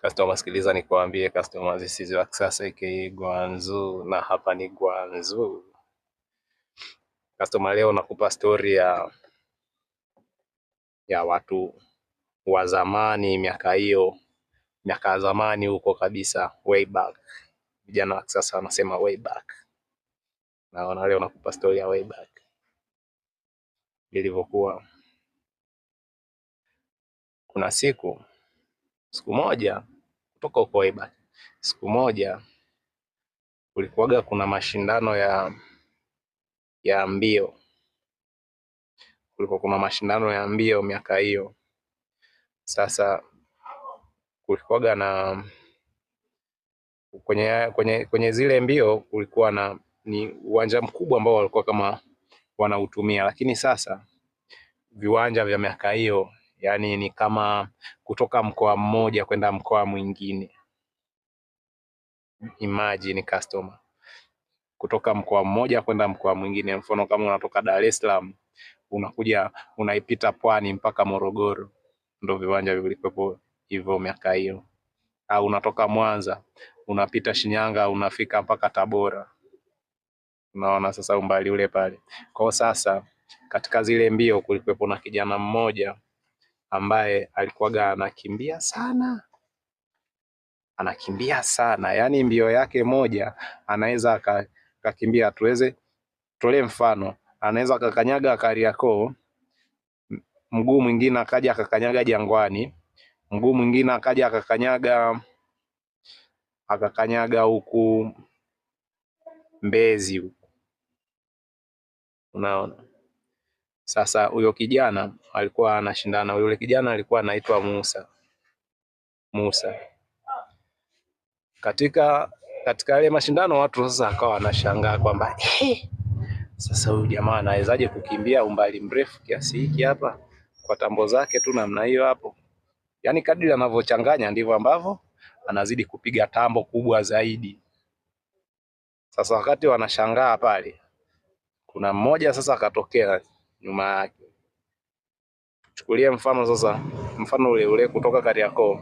Customer, sikiliza nikwambie customer, this is wa Kisasa aka Gwanzu, na hapa ni Gwanzu. Customer, leo nakupa story ya watu wa zamani, miaka ya zamani huko kabisa, way back. Vijana wa Kisasa wanasema way back. Naona leo nakupa story ya way back ilivyokuwa. Kuna siku moja kutoka huko way back, siku moja kulikuwaga kuna mashindano ya mbio. Kulikuwa kuna mashindano ya mbio miaka hiyo. Sasa kulikuwaga na kwenye zile mbio kulikuwa ni uwanja mkubwa ambao walikuwa kama wanautumia, lakini sasa viwanja vya miaka hiyo yani ni kama kutoka mkoa mmoja kwenda mkoa mwingine. Imagine customer, kutoka mkoa mmoja kwenda mkoa mwingine. Mfano kama unatoka Dar es Salaam unakuja unaipita Pwani mpaka Morogoro, ndio viwanja vilikuwepo hivyo miaka hiyo. Au unatoka Mwanza unapita Shinyanga unafika mpaka Tabora. Unaona sasa umbali ule pale. Kwa sasa katika zile mbio kulikuwepo na kijana mmoja ambaye alikuwaga anakimbia sana, yani mbio yake moja anaweza akakimbia, tolee mfano, anaweza akakanyaga Kariakoo, mguu mwingine akaja akakanyaga Jangwani, mguu mwingine akaja akakanyaga huku Mbezi huku. Unaona sasa huyo kijana alikuwa anashindana, yule kijana alikuwa anaitwa Musa. Katika yale mashindano watu sasa akawa wanashangaa kwamba sasa huyu jamaa anawezaje kukimbia umbali mrefu kiasi hiki hapa kwa tambo zake tu namna hiyo hapo. Yaani kadri anavyochanganya ndivyo ambavyo anazidi kupiga tambo kubwa zaidi. Sasa wakati wanashangaa pale, kuna mmoja sasa akatokea nyuma yake. Chukulie mfano sasa, mfano ule kutoka Kariakoo.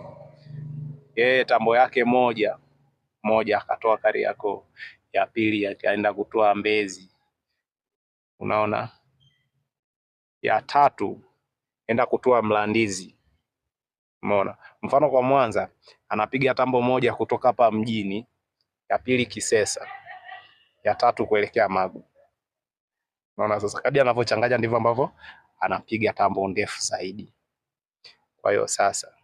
Yeye tambo yake moja akatoa Kariakoo, ya pili akaenda kutoa Mbezi. Unaona? Ya tatu enda kutoa Mlandizi. Umeona? Mfano kwa Mwanza anapiga tambo moja kutoka hapa mjini, ya pili Kisesa, ya tatu kuelekea Magu. Unaona sasa kadri anavyochanganya ndivyo ambavyo anapiga tambo ndefu zaidi. Kwa hiyo sasa